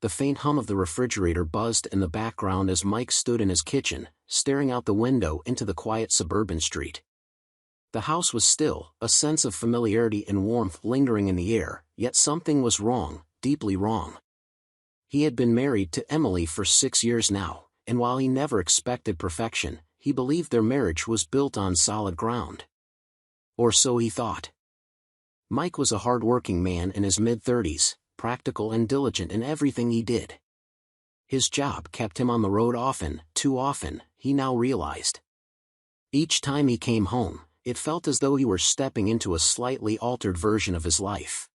The faint hum of the refrigerator buzzed in the background as Mike stood in his kitchen, staring out the window into the quiet suburban street. The house was still, a sense of familiarity and warmth lingering in the air, yet something was wrong, deeply wrong. He had been married to Emily for 6 years now, and while he never expected perfection, he believed their marriage was built on solid ground. Or so he thought. Mike was a hard-working man in his mid-30s, practical and diligent in everything he did. His job kept him on the road often, too often, he now realized. Each time he came home, it felt as though he were stepping into a slightly altered version of his life.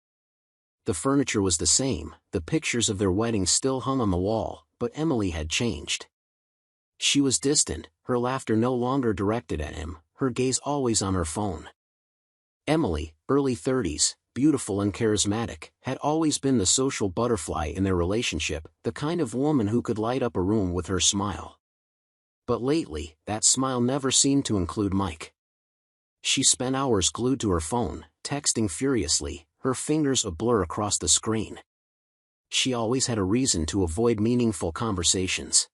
The furniture was the same, the pictures of their wedding still hung on the wall, but Emily had changed. She was distant, her laughter no longer directed at him, her gaze always on her phone. Emily, early 30s, beautiful and charismatic, had always been the social butterfly in their relationship, the kind of woman who could light up a room with her smile. But lately, that smile never seemed to include Mike. She spent hours glued to her phone, texting furiously, her fingers a blur across the screen. She always had a reason to avoid meaningful conversations.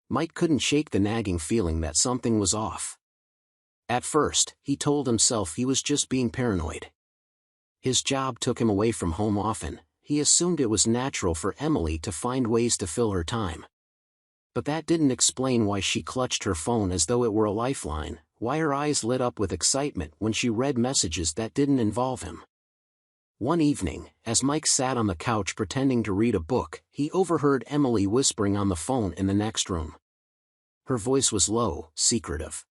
Mike couldn't shake the nagging feeling that something was off. At first, he told himself he was just being paranoid. His job took him away from home often, he assumed it was natural for Emily to find ways to fill her time. But that didn't explain why she clutched her phone as though it were a lifeline, why her eyes lit up with excitement when she read messages that didn't involve him. One evening, as Mike sat on the couch pretending to read a book, he overheard Emily whispering on the phone in the next room. Her voice was low, secretive.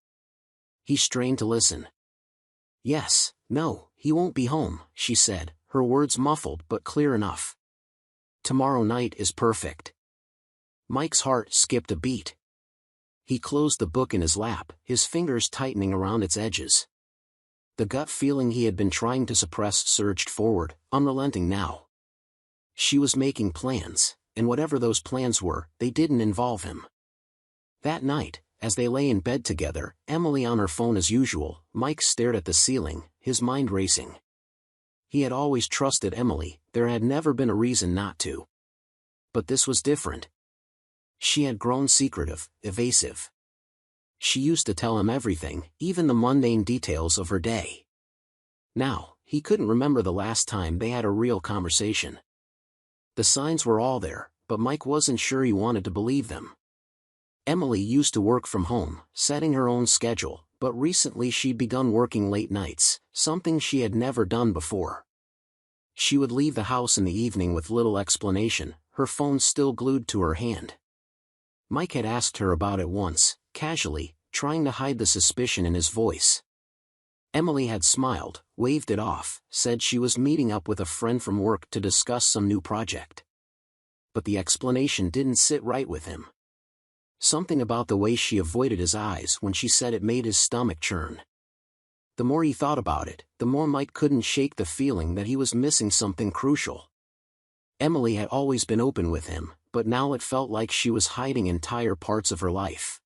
He strained to listen. "Yes, no, he won't be home," she said, her words muffled but clear enough. "Tomorrow night is perfect." Mike's heart skipped a beat. He closed the book in his lap, his fingers tightening around its edges. The gut feeling he had been trying to suppress surged forward, unrelenting now. She was making plans, and whatever those plans were, they didn't involve him. That night, as they lay in bed together, Emily on her phone as usual, Mike stared at the ceiling, his mind racing. He had always trusted Emily, there had never been a reason not to. But this was different. She had grown secretive, evasive. She used to tell him everything, even the mundane details of her day. Now, he couldn't remember the last time they had a real conversation. The signs were all there, but Mike wasn't sure he wanted to believe them. Emily used to work from home, setting her own schedule, but recently she'd begun working late nights, something she had never done before. She would leave the house in the evening with little explanation, her phone still glued to her hand. Mike had asked her about it once, casually, trying to hide the suspicion in his voice. Emily had smiled, waved it off, said she was meeting up with a friend from work to discuss some new project. But the explanation didn't sit right with him. Something about the way she avoided his eyes when she said it made his stomach churn. The more he thought about it, the more Mike couldn't shake the feeling that he was missing something crucial. Emily had always been open with him, but now it felt like she was hiding entire parts of her life.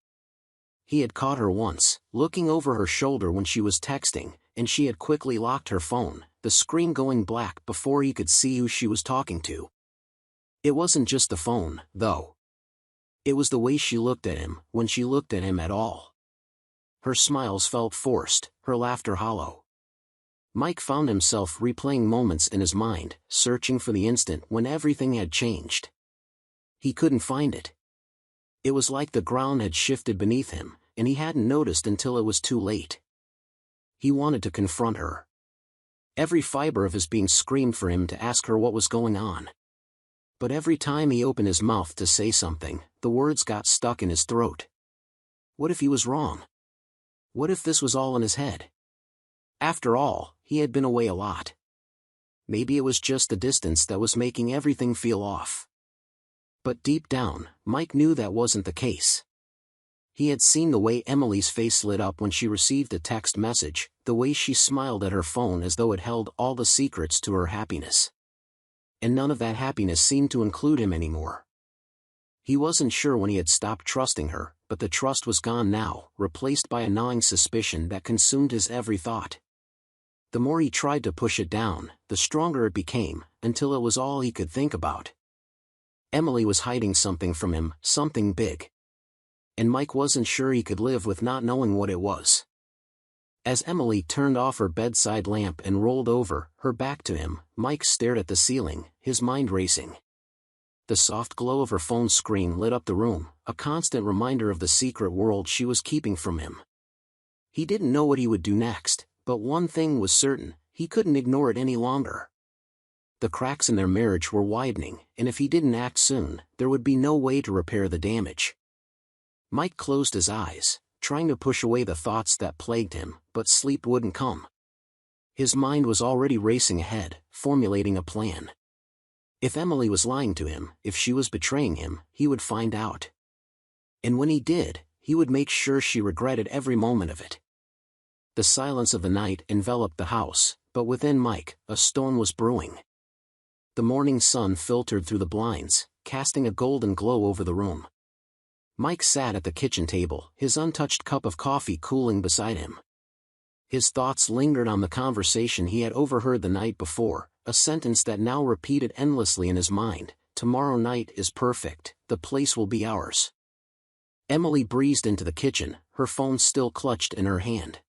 He had caught her once, looking over her shoulder when she was texting, and she had quickly locked her phone, the screen going black before he could see who she was talking to. It wasn't just the phone, though. It was the way she looked at him, when she looked at him at all. Her smiles felt forced, her laughter hollow. Mike found himself replaying moments in his mind, searching for the instant when everything had changed. He couldn't find it. It was like the ground had shifted beneath him, and he hadn't noticed until it was too late. He wanted to confront her. Every fiber of his being screamed for him to ask her what was going on. But every time he opened his mouth to say something, the words got stuck in his throat. What if he was wrong? What if this was all in his head? After all, he had been away a lot. Maybe it was just the distance that was making everything feel off. But deep down, Mike knew that wasn't the case. He had seen the way Emily's face lit up when she received a text message, the way she smiled at her phone as though it held all the secrets to her happiness. And none of that happiness seemed to include him anymore. He wasn't sure when he had stopped trusting her, but the trust was gone now, replaced by a gnawing suspicion that consumed his every thought. The more he tried to push it down, the stronger it became, until it was all he could think about. Emily was hiding something from him, something big. And Mike wasn't sure he could live with not knowing what it was. As Emily turned off her bedside lamp and rolled over, her back to him, Mike stared at the ceiling, his mind racing. The soft glow of her phone screen lit up the room, a constant reminder of the secret world she was keeping from him. He didn't know what he would do next, but one thing was certain, he couldn't ignore it any longer. The cracks in their marriage were widening, and if he didn't act soon, there would be no way to repair the damage. Mike closed his eyes, trying to push away the thoughts that plagued him, but sleep wouldn't come. His mind was already racing ahead, formulating a plan. If Emily was lying to him, if she was betraying him, he would find out. And when he did, he would make sure she regretted every moment of it. The silence of the night enveloped the house, but within Mike, a storm was brewing. The morning sun filtered through the blinds, casting a golden glow over the room. Mike sat at the kitchen table, his untouched cup of coffee cooling beside him. His thoughts lingered on the conversation he had overheard the night before, a sentence that now repeated endlessly in his mind: "Tomorrow night is perfect, the place will be ours." Emily breezed into the kitchen, her phone still clutched in her hand.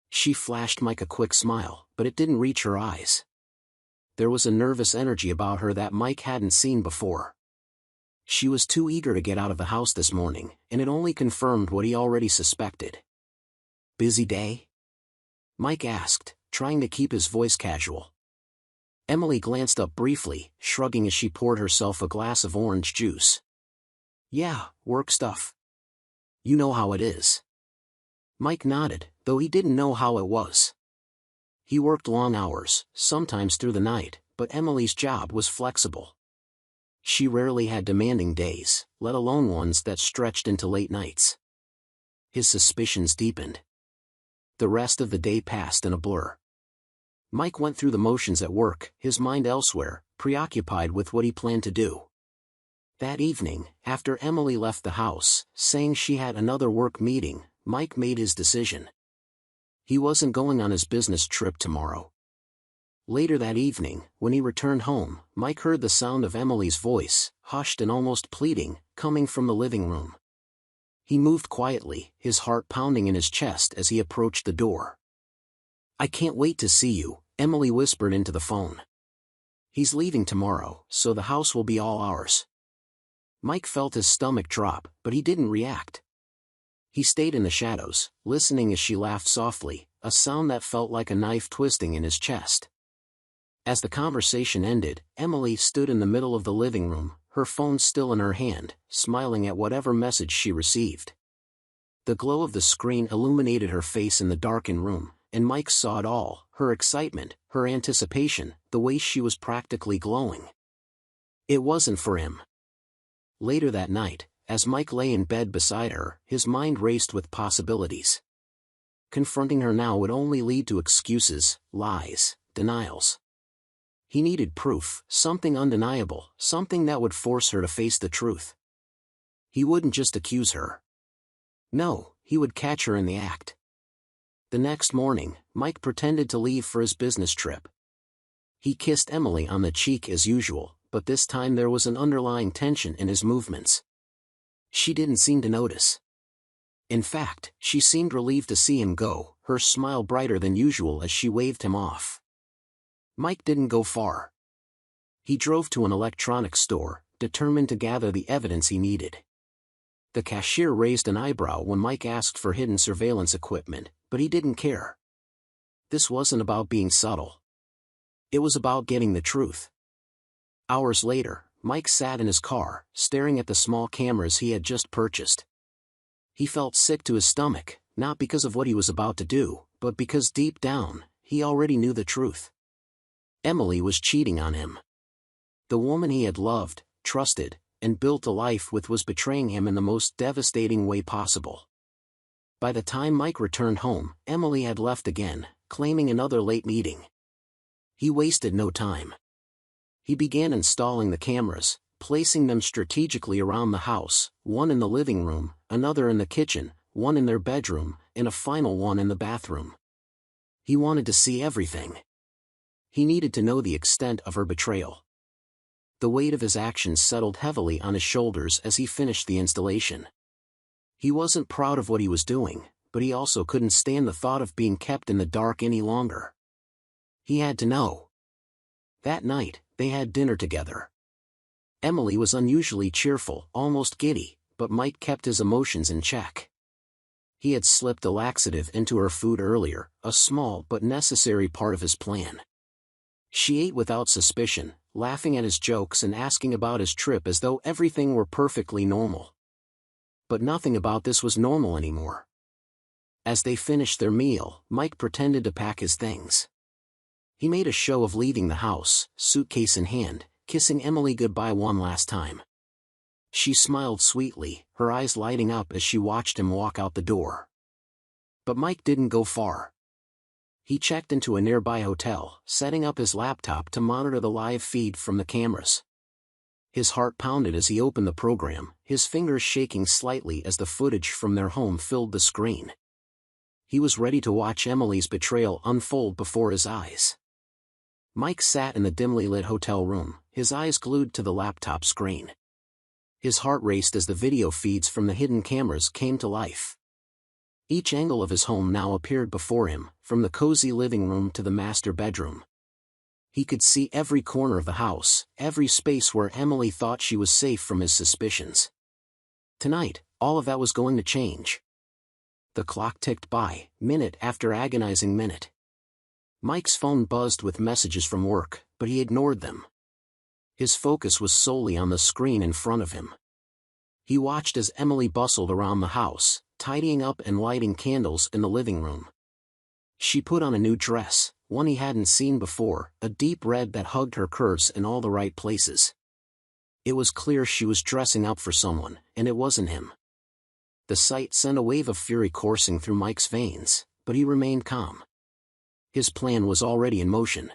She flashed Mike a quick smile, but it didn't reach her eyes. There was a nervous energy about her that Mike hadn't seen before. She was too eager to get out of the house this morning, and it only confirmed what he already suspected. "Busy day?" Mike asked, trying to keep his voice casual. Emily glanced up briefly, shrugging as she poured herself a glass of orange juice. "Yeah, work stuff. You know how it is." Mike nodded, though he didn't know how it was. He worked long hours, sometimes through the night, but Emily's job was flexible. She rarely had demanding days, let alone ones that stretched into late nights. His suspicions deepened. The rest of the day passed in a blur. Mike went through the motions at work, his mind elsewhere, preoccupied with what he planned to do. That evening, after Emily left the house, saying she had another work meeting, Mike made his decision. He wasn't going on his business trip tomorrow. Later that evening, when he returned home, Mike heard the sound of Emily's voice, hushed and almost pleading, coming from the living room. He moved quietly, his heart pounding in his chest as he approached the door. "I can't wait to see you," Emily whispered into the phone. "He's leaving tomorrow, so the house will be all ours." Mike felt his stomach drop, but he didn't react. He stayed in the shadows, listening as she laughed softly, a sound that felt like a knife twisting in his chest. As the conversation ended, Emily stood in the middle of the living room, her phone still in her hand, smiling at whatever message she received. The glow of the screen illuminated her face in the darkened room, and Mike saw it all: her excitement, her anticipation, the way she was practically glowing. It wasn't for him. Later that night, as Mike lay in bed beside her, his mind raced with possibilities. Confronting her now would only lead to excuses, lies, denials. He needed proof, something undeniable, something that would force her to face the truth. He wouldn't just accuse her. No, he would catch her in the act. The next morning, Mike pretended to leave for his business trip. He kissed Emily on the cheek as usual, but this time there was an underlying tension in his movements. She didn't seem to notice. In fact, she seemed relieved to see him go, her smile brighter than usual as she waved him off. Mike didn't go far. He drove to an electronics store, determined to gather the evidence he needed. The cashier raised an eyebrow when Mike asked for hidden surveillance equipment, but he didn't care. This wasn't about being subtle. It was about getting the truth. Hours later, Mike sat in his car, staring at the small cameras he had just purchased. He felt sick to his stomach, not because of what he was about to do, but because deep down, he already knew the truth. Emily was cheating on him. The woman he had loved, trusted, and built a life with was betraying him in the most devastating way possible. By the time Mike returned home, Emily had left again, claiming another late meeting. He wasted no time. He began installing the cameras, placing them strategically around the house, one in the living room, another in the kitchen, one in their bedroom, and a final one in the bathroom. He wanted to see everything. He needed to know the extent of her betrayal. The weight of his actions settled heavily on his shoulders as he finished the installation. He wasn't proud of what he was doing, but he also couldn't stand the thought of being kept in the dark any longer. He had to know. That night, they had dinner together. Emily was unusually cheerful, almost giddy, but Mike kept his emotions in check. He had slipped a laxative into her food earlier, a small but necessary part of his plan. She ate without suspicion, laughing at his jokes and asking about his trip as though everything were perfectly normal. But nothing about this was normal anymore. As they finished their meal, Mike pretended to pack his things. He made a show of leaving the house, suitcase in hand, kissing Emily goodbye one last time. She smiled sweetly, her eyes lighting up as she watched him walk out the door. But Mike didn't go far. He checked into a nearby hotel, setting up his laptop to monitor the live feed from the cameras. His heart pounded as he opened the program, his fingers shaking slightly as the footage from their home filled the screen. He was ready to watch Emily's betrayal unfold before his eyes. Mike sat in the dimly lit hotel room, his eyes glued to the laptop screen. His heart raced as the video feeds from the hidden cameras came to life. Each angle of his home now appeared before him, from the cozy living room to the master bedroom. He could see every corner of the house, every space where Emily thought she was safe from his suspicions. Tonight, all of that was going to change. The clock ticked by, minute after agonizing minute. Mike's phone buzzed with messages from work, but he ignored them. His focus was solely on the screen in front of him. He watched as Emily bustled around the house, tidying up and lighting candles in the living room. She put on a new dress, one he hadn't seen before, a deep red that hugged her curves in all the right places. It was clear she was dressing up for someone, and it wasn't him. The sight sent a wave of fury coursing through Mike's veins, but he remained calm. His plan was already in motion.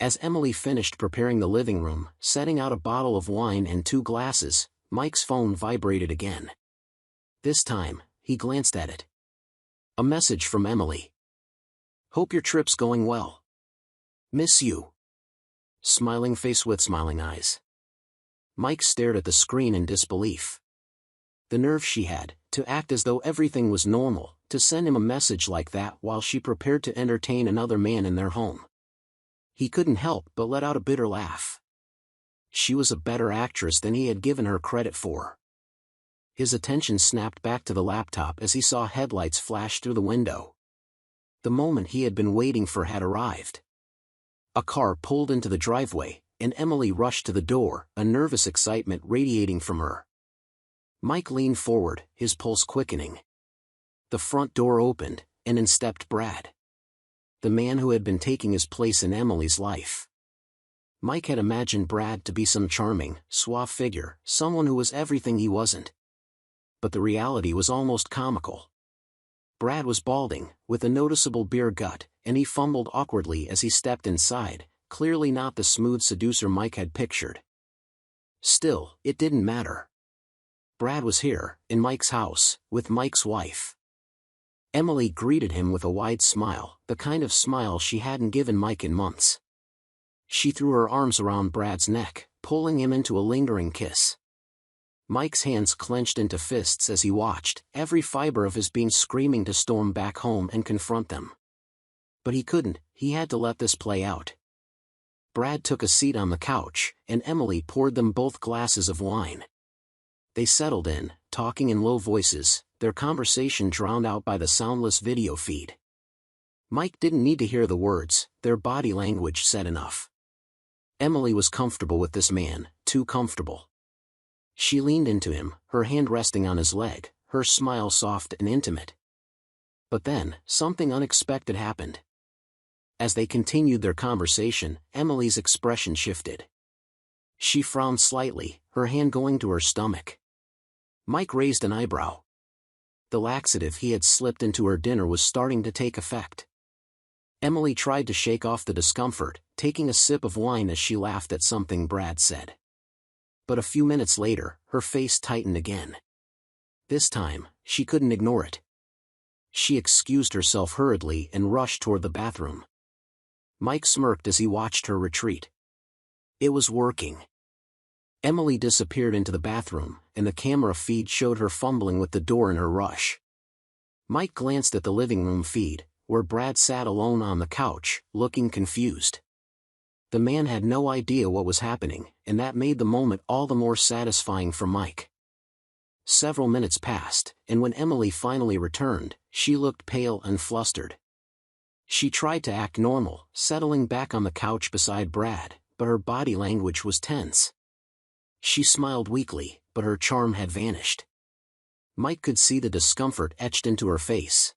As Emily finished preparing the living room, setting out a bottle of wine and 2 glasses, Mike's phone vibrated again. This time, he glanced at it. A message from Emily. "Hope your trip's going well. Miss you." Smiling face with smiling eyes. Mike stared at the screen in disbelief. The nerve she had, to act as though everything was normal, to send him a message like that while she prepared to entertain another man in their home. He couldn't help but let out a bitter laugh. She was a better actress than he had given her credit for. His attention snapped back to the laptop as he saw headlights flash through the window. The moment he had been waiting for had arrived. A car pulled into the driveway, and Emily rushed to the door, a nervous excitement radiating from her. Mike leaned forward, his pulse quickening. The front door opened, and in stepped Brad. The man who had been taking his place in Emily's life. Mike had imagined Brad to be some charming, suave figure, someone who was everything he wasn't. But the reality was almost comical. Brad was balding, with a noticeable beer gut, and he fumbled awkwardly as he stepped inside, clearly not the smooth seducer Mike had pictured. Still, it didn't matter. Brad was here, in Mike's house, with Mike's wife. Emily greeted him with a wide smile, the kind of smile she hadn't given Mike in months. She threw her arms around Brad's neck, pulling him into a lingering kiss. Mike's hands clenched into fists as he watched, every fiber of his being screaming to storm back home and confront them. But he couldn't, he had to let this play out. Brad took a seat on the couch, and Emily poured them both glasses of wine. They settled in, talking in low voices, their conversation drowned out by the soundless video feed. Mike didn't need to hear the words, their body language said enough. Emily was comfortable with this man, too comfortable. She leaned into him, her hand resting on his leg, her smile soft and intimate. But then, something unexpected happened. As they continued their conversation, Emily's expression shifted. She frowned slightly, her hand going to her stomach. Mike raised an eyebrow. The laxative he had slipped into her dinner was starting to take effect. Emily tried to shake off the discomfort, taking a sip of wine as she laughed at something Brad said. But a few minutes later, her face tightened again. This time, she couldn't ignore it. She excused herself hurriedly and rushed toward the bathroom. Mike smirked as he watched her retreat. It was working. Emily disappeared into the bathroom, and the camera feed showed her fumbling with the door in her rush. Mike glanced at the living room feed, where Brad sat alone on the couch, looking confused. The man had no idea what was happening, and that made the moment all the more satisfying for Mike. Several minutes passed, and when Emily finally returned, she looked pale and flustered. She tried to act normal, settling back on the couch beside Brad, but her body language was tense. She smiled weakly, but her charm had vanished. Mike could see the discomfort etched into her face.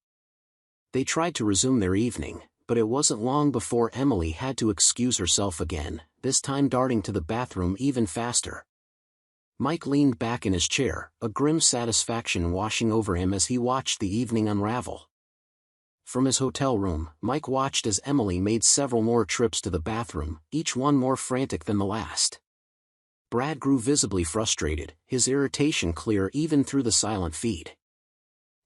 They tried to resume their evening, but it wasn't long before Emily had to excuse herself again, this time darting to the bathroom even faster. Mike leaned back in his chair, a grim satisfaction washing over him as he watched the evening unravel. From his hotel room, Mike watched as Emily made several more trips to the bathroom, each one more frantic than the last. Brad grew visibly frustrated, his irritation clear even through the silent feed.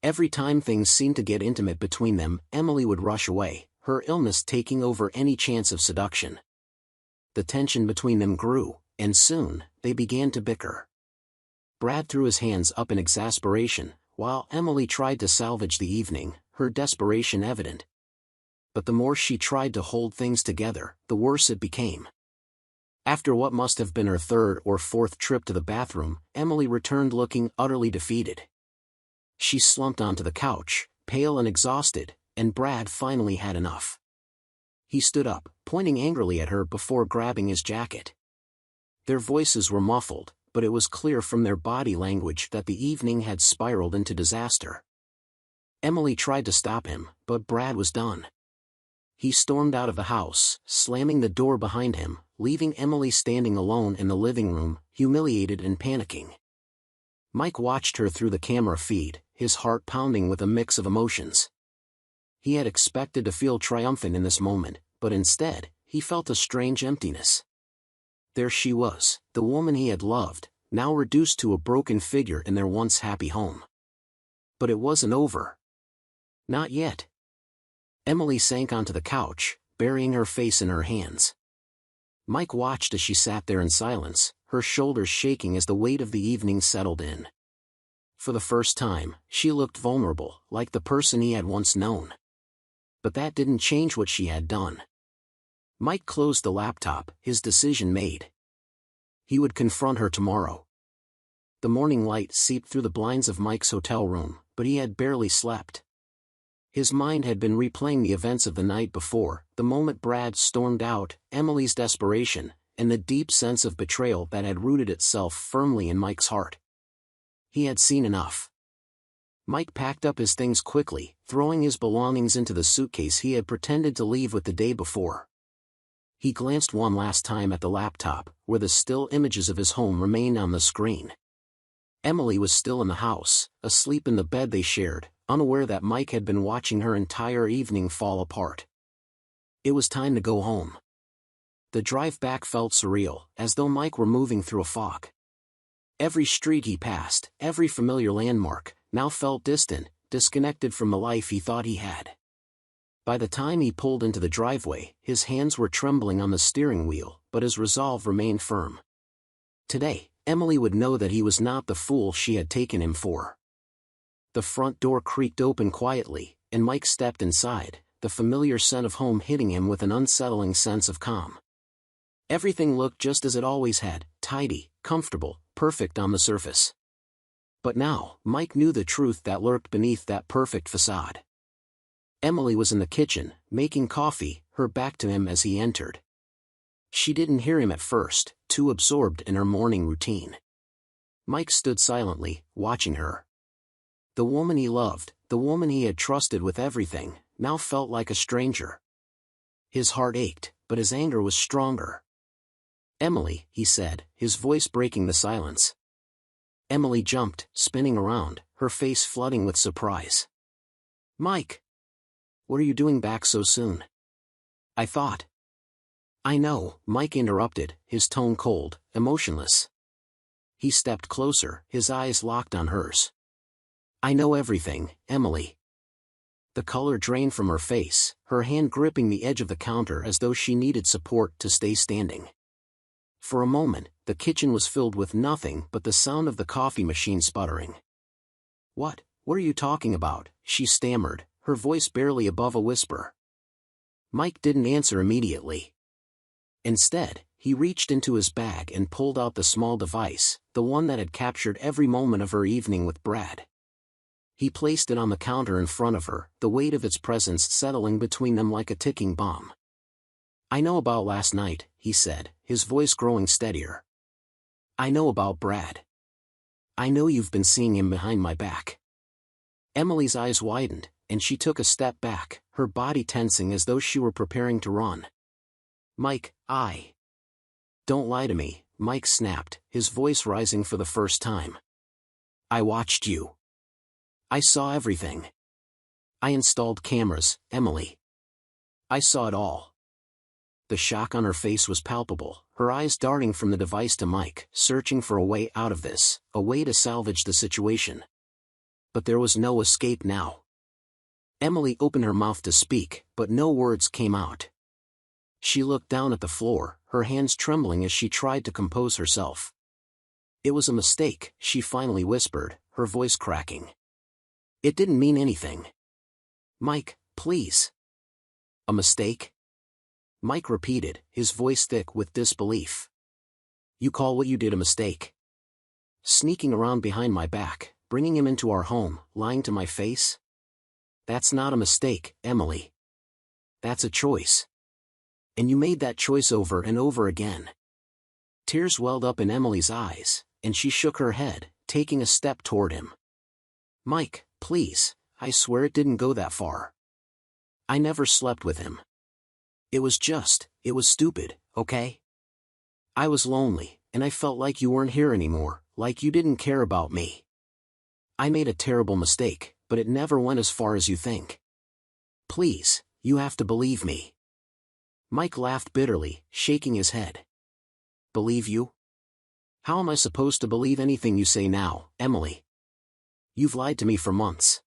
Every time things seemed to get intimate between them, Emily would rush away, her illness taking over any chance of seduction. The tension between them grew, and soon, they began to bicker. Brad threw his hands up in exasperation, while Emily tried to salvage the evening, her desperation evident. But the more she tried to hold things together, the worse it became. After what must have been her third or fourth trip to the bathroom, Emily returned looking utterly defeated. She slumped onto the couch, pale and exhausted, and Brad finally had enough. He stood up, pointing angrily at her before grabbing his jacket. Their voices were muffled, but it was clear from their body language that the evening had spiraled into disaster. Emily tried to stop him, but Brad was done. He stormed out of the house, slamming the door behind him, leaving Emily standing alone in the living room, humiliated and panicking. Mike watched her through the camera feed, his heart pounding with a mix of emotions. He had expected to feel triumphant in this moment, but instead, he felt a strange emptiness. There she was, the woman he had loved, now reduced to a broken figure in their once happy home. But it wasn't over. Not yet. Emily sank onto the couch, burying her face in her hands. Mike watched as she sat there in silence, her shoulders shaking as the weight of the evening settled in. For the first time, she looked vulnerable, like the person he had once known. But that didn't change what she had done. Mike closed the laptop, his decision made. He would confront her tomorrow. The morning light seeped through the blinds of Mike's hotel room, but he had barely slept. His mind had been replaying the events of the night before, the moment Brad stormed out, Emily's desperation, and the deep sense of betrayal that had rooted itself firmly in Mike's heart. He had seen enough. Mike packed up his things quickly, throwing his belongings into the suitcase he had pretended to leave with the day before. He glanced one last time at the laptop, where the still images of his home remained on the screen. Emily was still in the house, asleep in the bed they shared, unaware that Mike had been watching her entire evening fall apart. It was time to go home. The drive back felt surreal, as though Mike were moving through a fog. Every street he passed, every familiar landmark, now felt distant, disconnected from the life he thought he had. By the time he pulled into the driveway, his hands were trembling on the steering wheel, but his resolve remained firm. Today, Emily would know that he was not the fool she had taken him for. The front door creaked open quietly, and Mike stepped inside, the familiar scent of home hitting him with an unsettling sense of calm. Everything looked just as it always had, tidy, comfortable, perfect on the surface. But now, Mike knew the truth that lurked beneath that perfect facade. Emily was in the kitchen, making coffee, her back to him as he entered. She didn't hear him at first, too absorbed in her morning routine. Mike stood silently, watching her. The woman he loved, the woman he had trusted with everything, now felt like a stranger. His heart ached, but his anger was stronger. "Emily," he said, his voice breaking the silence. Emily jumped, spinning around, her face flooding with surprise. "Mike! What are you doing back so soon? I thought—" "I know," Mike interrupted, his tone cold, emotionless. He stepped closer, his eyes locked on hers. "I know everything, Emily." The color drained from her face, her hand gripping the edge of the counter as though she needed support to stay standing. For a moment, the kitchen was filled with nothing but the sound of the coffee machine sputtering. What are you talking about?" she stammered, her voice barely above a whisper. Mike didn't answer immediately. Instead, he reached into his bag and pulled out the small device, the one that had captured every moment of her evening with Brad. He placed it on the counter in front of her, the weight of its presence settling between them like a ticking bomb. "I know about last night," he said, his voice growing steadier. "I know about Brad. I know you've been seeing him behind my back." Emily's eyes widened, and she took a step back, her body tensing as though she were preparing to run. "Mike, Don't lie to me," Mike snapped, his voice rising for the first time. "I watched you. I saw everything. I installed cameras, Emily. I saw it all." The shock on her face was palpable, her eyes darting from the device to Mike, searching for a way out of this, a way to salvage the situation. But there was no escape now. Emily opened her mouth to speak, but no words came out. She looked down at the floor, her hands trembling as she tried to compose herself. "It was a mistake," she finally whispered, her voice cracking. "It didn't mean anything. Mike, please." "A mistake?" Mike repeated, his voice thick with disbelief. "You call what you did a mistake? Sneaking around behind my back, bringing him into our home, lying to my face? That's not a mistake, Emily. That's a choice. And you made that choice over and over again." Tears welled up in Emily's eyes, and she shook her head, taking a step toward him. "Mike, please, I swear it didn't go that far. I never slept with him. It was stupid, okay? I was lonely, and I felt like you weren't here anymore, like you didn't care about me. I made a terrible mistake, but it never went as far as you think. Please, you have to believe me." Mike laughed bitterly, shaking his head. "Believe you? How am I supposed to believe anything you say now, Emily? You've lied to me for months.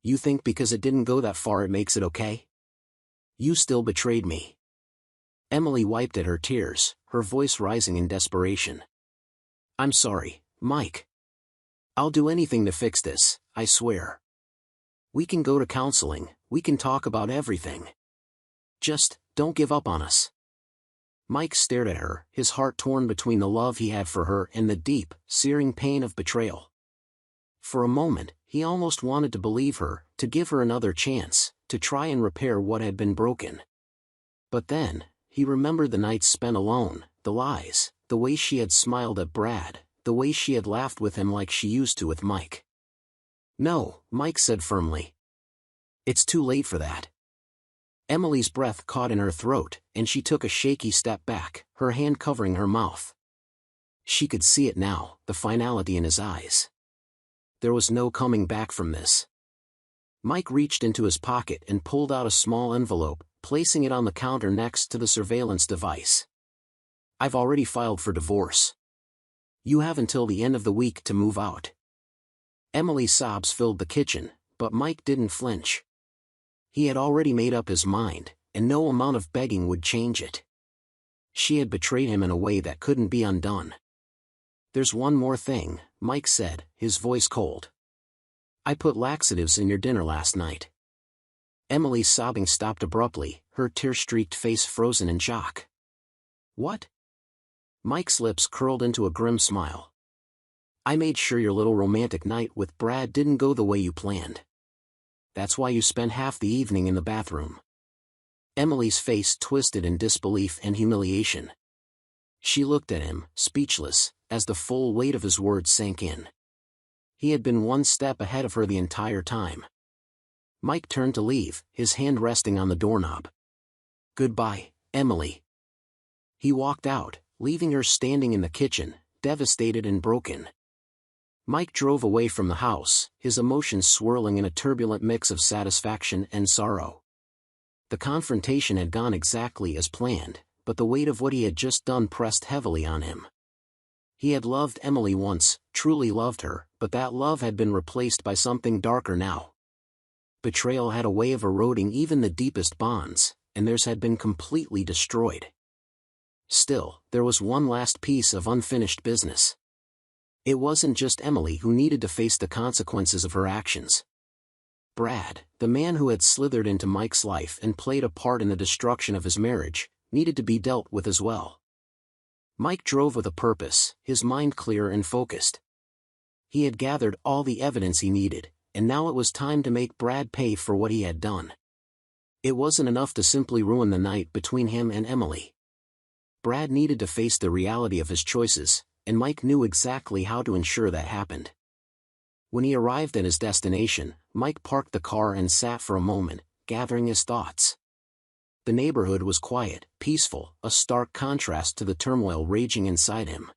You think because it didn't go that far it makes it okay? You still betrayed me." Emily wiped at her tears, her voice rising in desperation. "I'm sorry, Mike. I'll do anything to fix this, I swear. We can go to counseling, we can talk about everything. Just, don't give up on us." Mike stared at her, his heart torn between the love he had for her and the deep, searing pain of betrayal. For a moment, he almost wanted to believe her, to give her another chance, to try and repair what had been broken. But then, he remembered the nights spent alone, the lies, the way she had smiled at Brad, the way she had laughed with him like she used to with Mike. "No," Mike said firmly. "It's too late for that." Emily's breath caught in her throat, and she took a shaky step back, her hand covering her mouth. She could see it now, the finality in his eyes. There was no coming back from this. Mike reached into his pocket and pulled out a small envelope, placing it on the counter next to the surveillance device. "I've already filed for divorce. You have until the end of the week to move out." Emily's sobs filled the kitchen, but Mike didn't flinch. He had already made up his mind, and no amount of begging would change it. She had betrayed him in a way that couldn't be undone. "There's one more thing," Mike said, his voice cold. "I put laxatives in your dinner last night." Emily's sobbing stopped abruptly, her tear-streaked face frozen in shock. "What?" Mike's lips curled into a grim smile. "I made sure your little romantic night with Brad didn't go the way you planned. That's why you spent half the evening in the bathroom." Emily's face twisted in disbelief and humiliation. She looked at him, speechless, as the full weight of his words sank in. He had been one step ahead of her the entire time. Mike turned to leave, his hand resting on the doorknob. "Goodbye, Emily." He walked out, leaving her standing in the kitchen, devastated and broken. Mike drove away from the house, his emotions swirling in a turbulent mix of satisfaction and sorrow. The confrontation had gone exactly as planned, but the weight of what he had just done pressed heavily on him. He had loved Emily once, truly loved her, but that love had been replaced by something darker now. Betrayal had a way of eroding even the deepest bonds, and theirs had been completely destroyed. Still, there was one last piece of unfinished business. It wasn't just Emily who needed to face the consequences of her actions. Brad, the man who had slithered into Mike's life and played a part in the destruction of his marriage, needed to be dealt with as well. Mike drove with a purpose, his mind clear and focused. He had gathered all the evidence he needed, and now it was time to make Brad pay for what he had done. It wasn't enough to simply ruin the night between him and Emily. Brad needed to face the reality of his choices, and Mike knew exactly how to ensure that happened. When he arrived at his destination, Mike parked the car and sat for a moment, gathering his thoughts. The neighborhood was quiet, peaceful, a stark contrast to the turmoil raging inside him.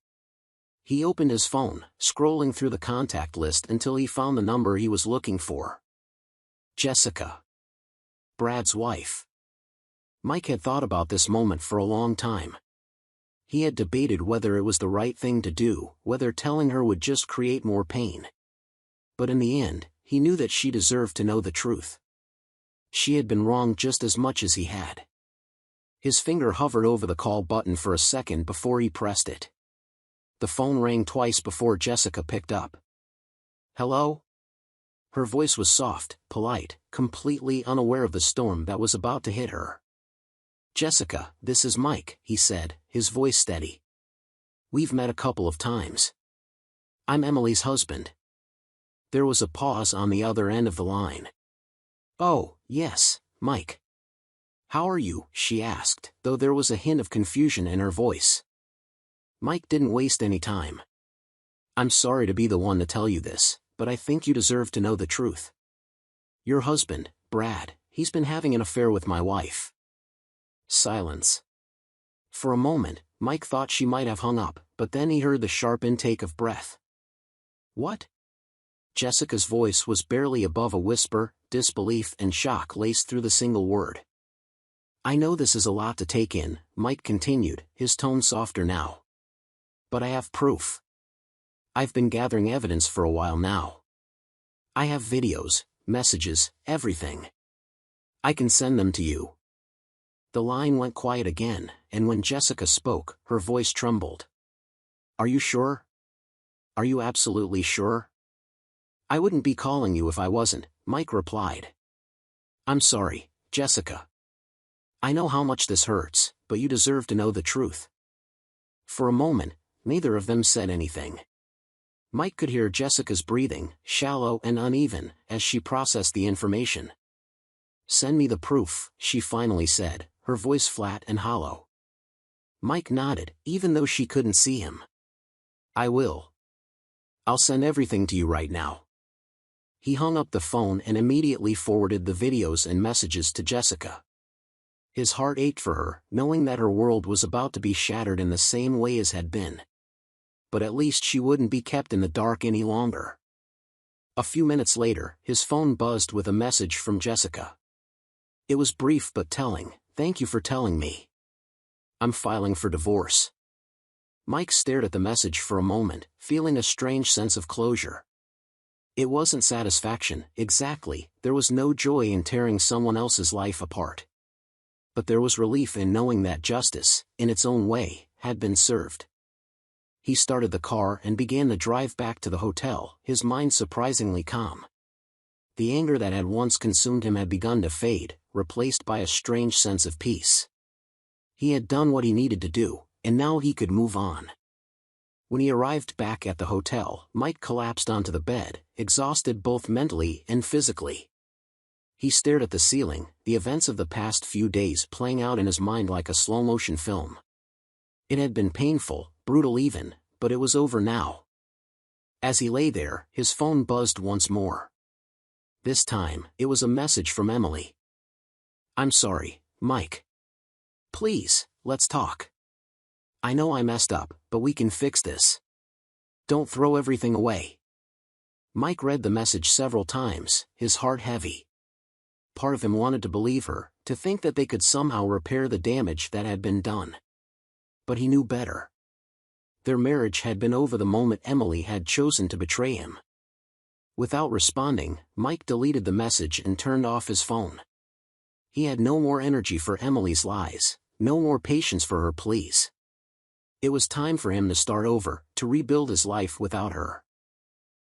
He opened his phone, scrolling through the contact list until he found the number he was looking for. Jessica. Brad's wife. Mike had thought about this moment for a long time. He had debated whether it was the right thing to do, whether telling her would just create more pain. But in the end, he knew that she deserved to know the truth. She had been wrong just as much as he had. His finger hovered over the call button for a second before he pressed it. The phone rang twice before Jessica picked up. "Hello?" Her voice was soft, polite, completely unaware of the storm that was about to hit her. "Jessica, this is Mike," he said, his voice steady. "We've met a couple of times. I'm Emily's husband." There was a pause on the other end of the line. "Oh, yes, Mike. How are you?" she asked, though there was a hint of confusion in her voice. Mike didn't waste any time. "I'm sorry to be the one to tell you this, but I think you deserve to know the truth. Your husband, Brad, he's been having an affair with my wife." Silence. For a moment, Mike thought she might have hung up, but then he heard the sharp intake of breath. "What?" Jessica's voice was barely above a whisper, disbelief and shock laced through the single word. "I know this is a lot to take in," Mike continued, his tone softer now. "But I have proof. I've been gathering evidence for a while now. I have videos, messages, everything. I can send them to you." The line went quiet again, and when Jessica spoke, her voice trembled. "Are you sure? Are you absolutely sure?" "I wouldn't be calling you if I wasn't," Mike replied. "I'm sorry, Jessica. I know how much this hurts, but you deserve to know the truth." For a moment, neither of them said anything. Mike could hear Jessica's breathing, shallow and uneven, as she processed the information. "Send me the proof," she finally said, her voice flat and hollow. Mike nodded, even though she couldn't see him. "I will. I'll send everything to you right now." He hung up the phone and immediately forwarded the videos and messages to Jessica. His heart ached for her, knowing that her world was about to be shattered in the same way as had been. But at least she wouldn't be kept in the dark any longer. A few minutes later, his phone buzzed with a message from Jessica. It was brief but telling. "Thank you for telling me. I'm filing for divorce." Mike stared at the message for a moment, feeling a strange sense of closure. It wasn't satisfaction, exactly, there was no joy in tearing someone else's life apart. But there was relief in knowing that justice, in its own way, had been served. He started the car and began the drive back to the hotel, his mind surprisingly calm. The anger that had once consumed him had begun to fade, replaced by a strange sense of peace. He had done what he needed to do, and now he could move on. When he arrived back at the hotel, Mike collapsed onto the bed, exhausted both mentally and physically. He stared at the ceiling, the events of the past few days playing out in his mind like a slow-motion film. It had been painful, brutal even, but it was over now. As he lay there, his phone buzzed once more. This time, it was a message from Emily. "I'm sorry, Mike. Please, let's talk. I know I messed up, but we can fix this. Don't throw everything away." Mike read the message several times, his heart heavy. Part of him wanted to believe her, to think that they could somehow repair the damage that had been done. But he knew better. Their marriage had been over the moment Emily had chosen to betray him. Without responding, Mike deleted the message and turned off his phone. He had no more energy for Emily's lies, no more patience for her pleas. It was time for him to start over, to rebuild his life without her.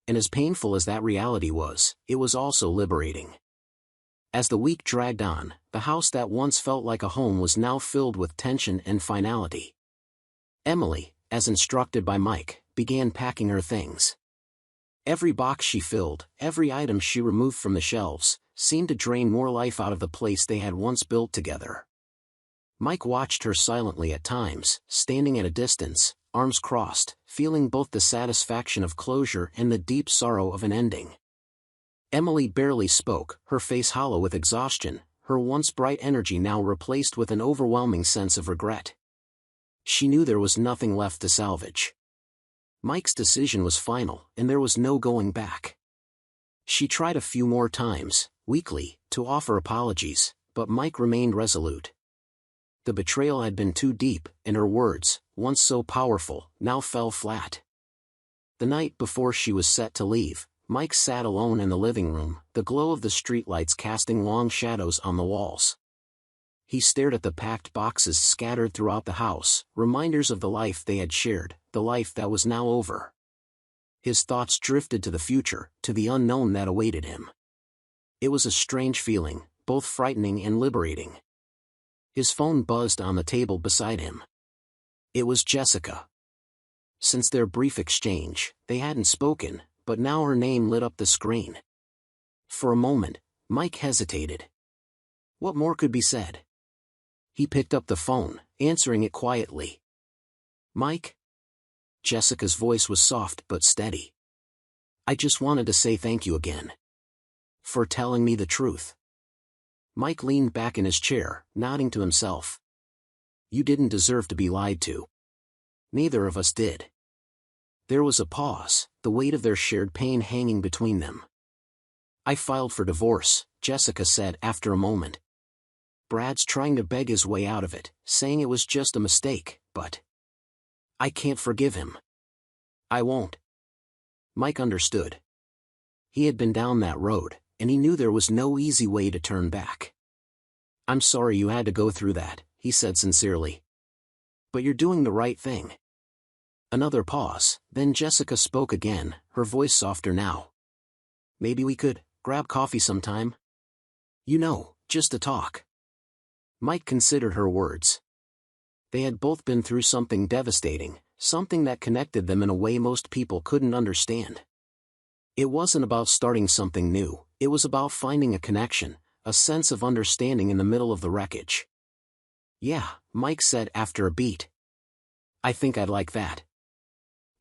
And as painful as that reality was, it was also liberating. As the week dragged on, the house that once felt like a home was now filled with tension and finality. Emily, as instructed by Mike, began packing her things. Every box she filled, every item she removed from the shelves, seemed to drain more life out of the place they had once built together. Mike watched her silently at times, standing at a distance, arms crossed, feeling both the satisfaction of closure and the deep sorrow of an ending. Emily barely spoke, her face hollow with exhaustion, her once bright energy now replaced with an overwhelming sense of regret. She knew there was nothing left to salvage. Mike's decision was final, and there was no going back. She tried a few more times, weakly, to offer apologies, but Mike remained resolute. The betrayal had been too deep, and her words, once so powerful, now fell flat. The night before she was set to leave, Mike sat alone in the living room, the glow of the streetlights casting long shadows on the walls. He stared at the packed boxes scattered throughout the house, reminders of the life they had shared, the life that was now over. His thoughts drifted to the future, to the unknown that awaited him. It was a strange feeling, both frightening and liberating. His phone buzzed on the table beside him. It was Jessica. Since their brief exchange, they hadn't spoken, but now her name lit up the screen. For a moment, Mike hesitated. What more could be said? He picked up the phone, answering it quietly. Mike? Jessica's voice was soft but steady. I just wanted to say thank you again. For telling me the truth. Mike leaned back in his chair, nodding to himself. You didn't deserve to be lied to. Neither of us did. There was a pause, the weight of their shared pain hanging between them. I filed for divorce, Jessica said after a moment. Brad's trying to beg his way out of it, saying it was just a mistake, but I can't forgive him. I won't. Mike understood. He had been down that road, and he knew there was no easy way to turn back. I'm sorry you had to go through that, he said sincerely. But you're doing the right thing. Another pause, then Jessica spoke again, her voice softer now. Maybe we could grab coffee sometime? You know, just to talk. Mike considered her words. They had both been through something devastating, something that connected them in a way most people couldn't understand. It wasn't about starting something new, it was about finding a connection, a sense of understanding in the middle of the wreckage. Yeah, Mike said after a beat. I think I'd like that.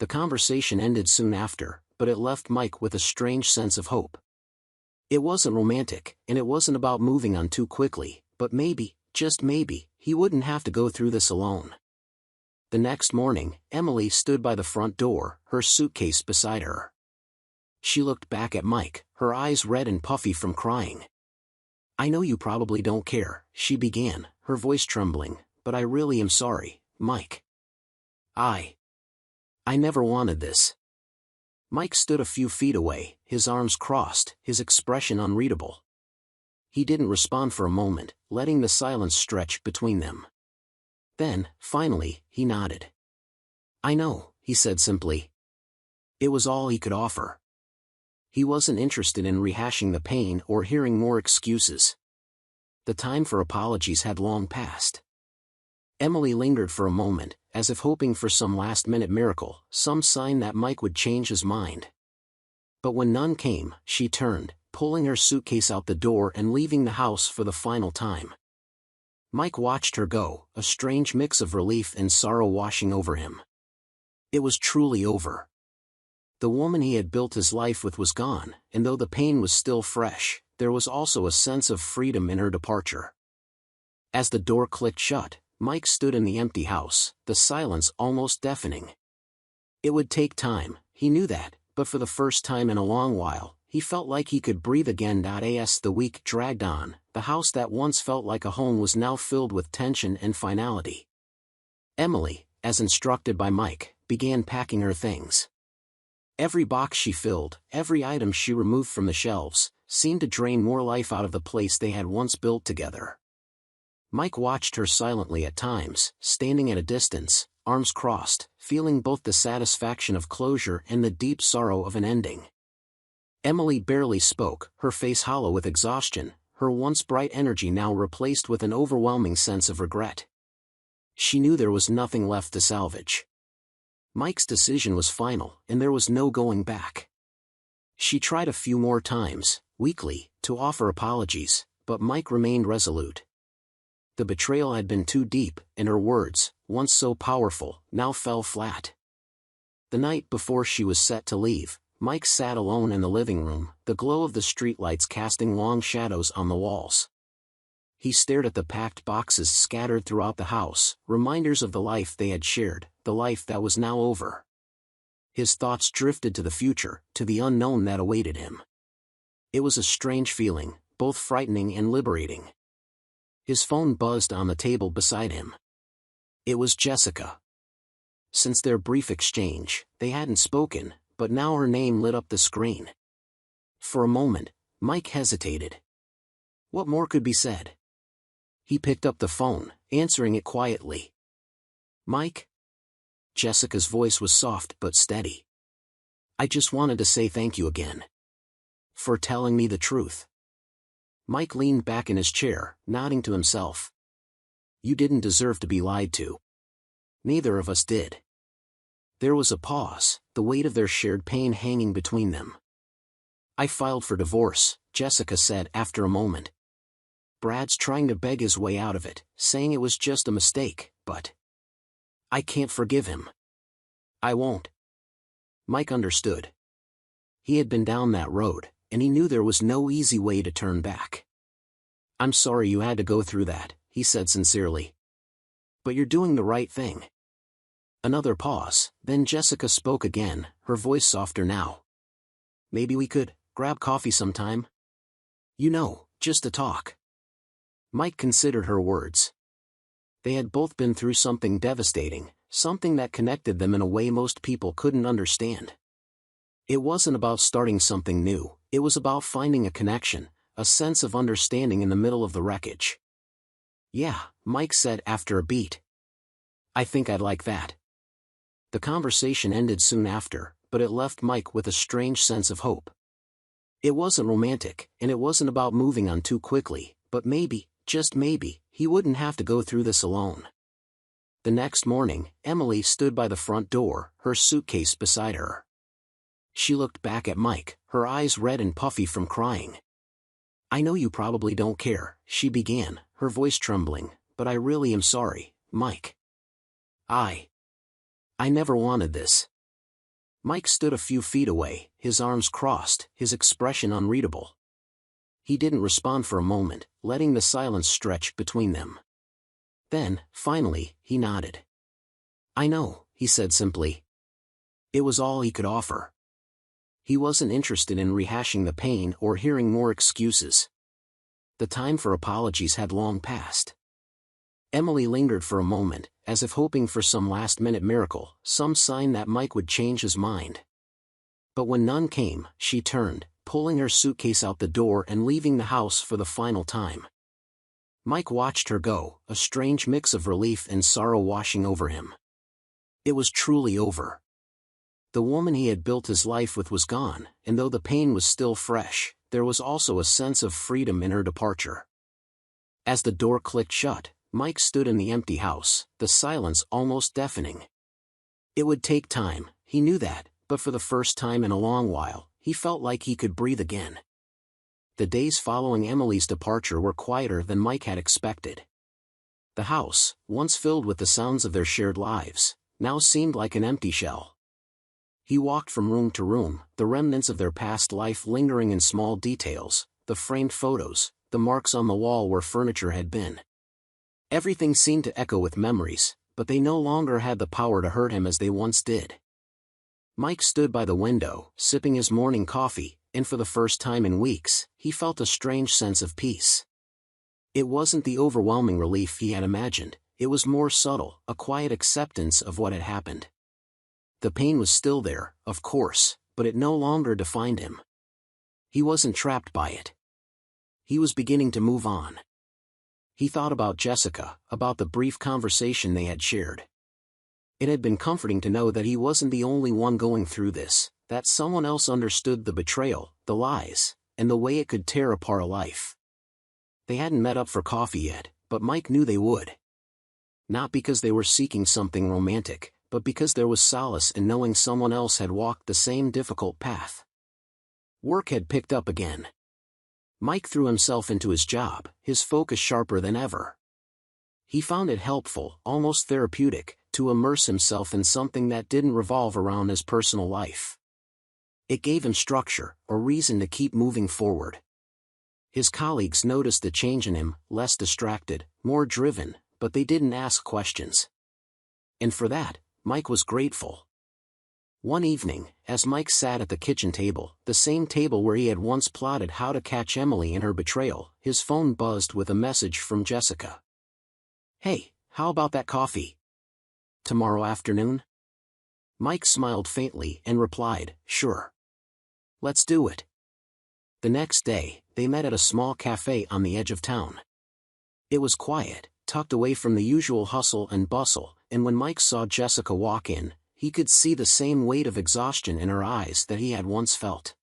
The conversation ended soon after, but it left Mike with a strange sense of hope. It wasn't romantic, and it wasn't about moving on too quickly, but maybe, just maybe, he wouldn't have to go through this alone. The next morning, Emily stood by the front door, her suitcase beside her. She looked back at Mike, her eyes red and puffy from crying. I know you probably don't care, she began, her voice trembling, but I really am sorry, Mike. I never wanted this. Mike stood a few feet away, his arms crossed, his expression unreadable. He didn't respond for a moment, letting the silence stretch between them. Then, finally, he nodded. I know, he said simply. It was all he could offer. He wasn't interested in rehashing the pain or hearing more excuses. The time for apologies had long passed. Emily lingered for a moment, as if hoping for some last-minute miracle, some sign that Mike would change his mind. But when none came, she turned, pulling her suitcase out the door and leaving the house for the final time. Mike watched her go, a strange mix of relief and sorrow washing over him. It was truly over. The woman he had built his life with was gone, and though the pain was still fresh, there was also a sense of freedom in her departure. As the door clicked shut, Mike stood in the empty house, the silence almost deafening. It would take time, he knew that, but for the first time in a long while, he felt like he could breathe again. As the week dragged on, the house that once felt like a home was now filled with tension and finality. Emily, as instructed by Mike, began packing her things. Every box she filled, every item she removed from the shelves, seemed to drain more life out of the place they had once built together. Mike watched her silently at times, standing at a distance, arms crossed, feeling both the satisfaction of closure and the deep sorrow of an ending. Emily barely spoke, her face hollow with exhaustion, her once bright energy now replaced with an overwhelming sense of regret. She knew there was nothing left to salvage. Mike's decision was final, and there was no going back. She tried a few more times, weakly, to offer apologies, but Mike remained resolute. The betrayal had been too deep, and her words, once so powerful, now fell flat. The night before she was set to leave, Mike sat alone in the living room, the glow of the streetlights casting long shadows on the walls. He stared at the packed boxes scattered throughout the house, reminders of the life they had shared, the life that was now over. His thoughts drifted to the future, to the unknown that awaited him. It was a strange feeling, both frightening and liberating. His phone buzzed on the table beside him. It was Jessica. Since their brief exchange, they hadn't spoken, but now her name lit up the screen. For a moment, Mike hesitated. What more could be said? He picked up the phone, answering it quietly. Mike? Jessica's voice was soft but steady. I just wanted to say thank you again. For telling me the truth. Mike leaned back in his chair, nodding to himself. You didn't deserve to be lied to. Neither of us did. There was a pause, the weight of their shared pain hanging between them. I filed for divorce, Jessica said after a moment. Brad's trying to beg his way out of it, saying it was just a mistake, but I can't forgive him. I won't. Mike understood. He had been down that road, and he knew there was no easy way to turn back. I'm sorry you had to go through that, he said sincerely. But you're doing the right thing. Another pause, then Jessica spoke again, her voice softer now. Maybe we could grab coffee sometime? You know, just to talk. Mike considered her words. They had both been through something devastating, something that connected them in a way most people couldn't understand. It wasn't about starting something new, it was about finding a connection, a sense of understanding in the middle of the wreckage. Yeah, Mike said after a beat. I think I'd like that. The conversation ended soon after, but it left Mike with a strange sense of hope. It wasn't romantic, and it wasn't about moving on too quickly, but maybe, just maybe, he wouldn't have to go through this alone. The next morning, Emily stood by the front door, her suitcase beside her. She looked back at Mike, her eyes red and puffy from crying. I know you probably don't care, she began, her voice trembling, but I really am sorry, Mike. I never wanted this. Mike stood a few feet away, his arms crossed, his expression unreadable. He didn't respond for a moment, letting the silence stretch between them. Then, finally, he nodded. I know, he said simply. It was all he could offer. He wasn't interested in rehashing the pain or hearing more excuses. The time for apologies had long passed. Emily lingered for a moment, as if hoping for some last-minute miracle, some sign that Mike would change his mind. But when none came, she turned, pulling her suitcase out the door and leaving the house for the final time. Mike watched her go, a strange mix of relief and sorrow washing over him. It was truly over. The woman he had built his life with was gone, and though the pain was still fresh, there was also a sense of freedom in her departure. As the door clicked shut, Mike stood in the empty house, the silence almost deafening. It would take time, he knew that, but for the first time in a long while, he felt like he could breathe again. The days following Emily's departure were quieter than Mike had expected. The house, once filled with the sounds of their shared lives, now seemed like an empty shell. He walked from room to room, the remnants of their past life lingering in small details, the framed photos, the marks on the wall where furniture had been. Everything seemed to echo with memories, but they no longer had the power to hurt him as they once did. Mike stood by the window, sipping his morning coffee, and for the first time in weeks, he felt a strange sense of peace. It wasn't the overwhelming relief he had imagined, it was more subtle, a quiet acceptance of what had happened. The pain was still there, of course, but it no longer defined him. He wasn't trapped by it. He was beginning to move on. He thought about Jessica, about the brief conversation they had shared. It had been comforting to know that he wasn't the only one going through this, that someone else understood the betrayal, the lies, and the way it could tear apart a life. They hadn't met up for coffee yet, but Mike knew they would. Not because they were seeking something romantic, but because there was solace in knowing someone else had walked the same difficult path. Work had picked up again. Mike threw himself into his job, his focus sharper than ever. He found it helpful, almost therapeutic, to immerse himself in something that didn't revolve around his personal life. It gave him structure, a reason to keep moving forward. His colleagues noticed a change in him, less distracted, more driven, but they didn't ask questions. And for that, Mike was grateful. One evening, as Mike sat at the kitchen table, the same table where he had once plotted how to catch Emily in her betrayal, his phone buzzed with a message from Jessica. "Hey, how about that coffee? Tomorrow afternoon?" Mike smiled faintly and replied, "Sure. Let's do it." The next day, they met at a small cafe on the edge of town. It was quiet, tucked away from the usual hustle and bustle, and when Mike saw Jessica walk in, he could see the same weight of exhaustion in her eyes that he had once felt.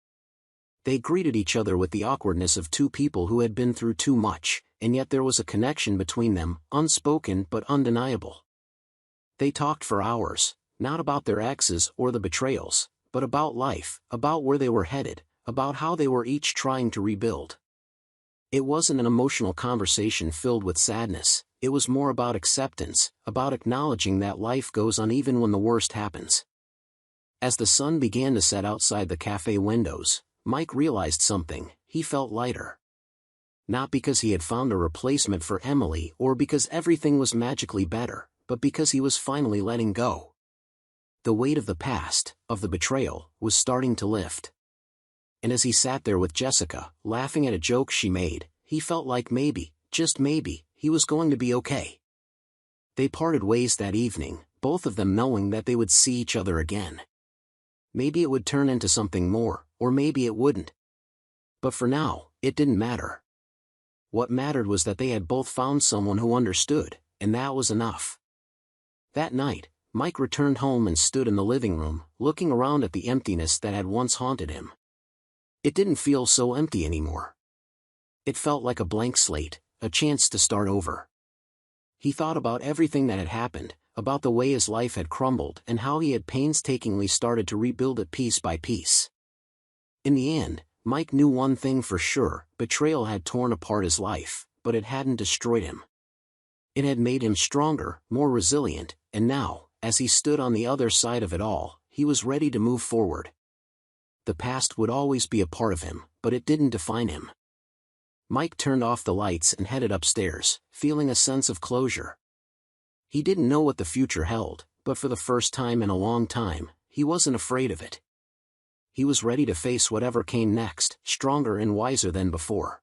They greeted each other with the awkwardness of two people who had been through too much, and yet there was a connection between them, unspoken but undeniable. They talked for hours, not about their exes or the betrayals, but about life, about where they were headed, about how they were each trying to rebuild. It wasn't an emotional conversation filled with sadness, it was more about acceptance, about acknowledging that life goes on even when the worst happens. As the sun began to set outside the cafe windows, Mike realized something. He felt lighter. Not because he had found a replacement for Emily or because everything was magically better, but because he was finally letting go. The weight of the past, of the betrayal, was starting to lift. And as he sat there with Jessica, laughing at a joke she made, he felt like maybe, just maybe, he was going to be okay. They parted ways that evening, both of them knowing that they would see each other again. Maybe it would turn into something more, or maybe it wouldn't. But for now, it didn't matter. What mattered was that they had both found someone who understood, and that was enough. That night, Mike returned home and stood in the living room, looking around at the emptiness that had once haunted him. It didn't feel so empty anymore. It felt like a blank slate, a chance to start over. He thought about everything that had happened, about the way his life had crumbled and how he had painstakingly started to rebuild it piece by piece. In the end, Mike knew one thing for sure: betrayal had torn apart his life, but it hadn't destroyed him. It had made him stronger, more resilient, and now, as he stood on the other side of it all, he was ready to move forward. The past would always be a part of him, but it didn't define him. Mike turned off the lights and headed upstairs, feeling a sense of closure. He didn't know what the future held, but for the first time in a long time, he wasn't afraid of it. He was ready to face whatever came next, stronger and wiser than before.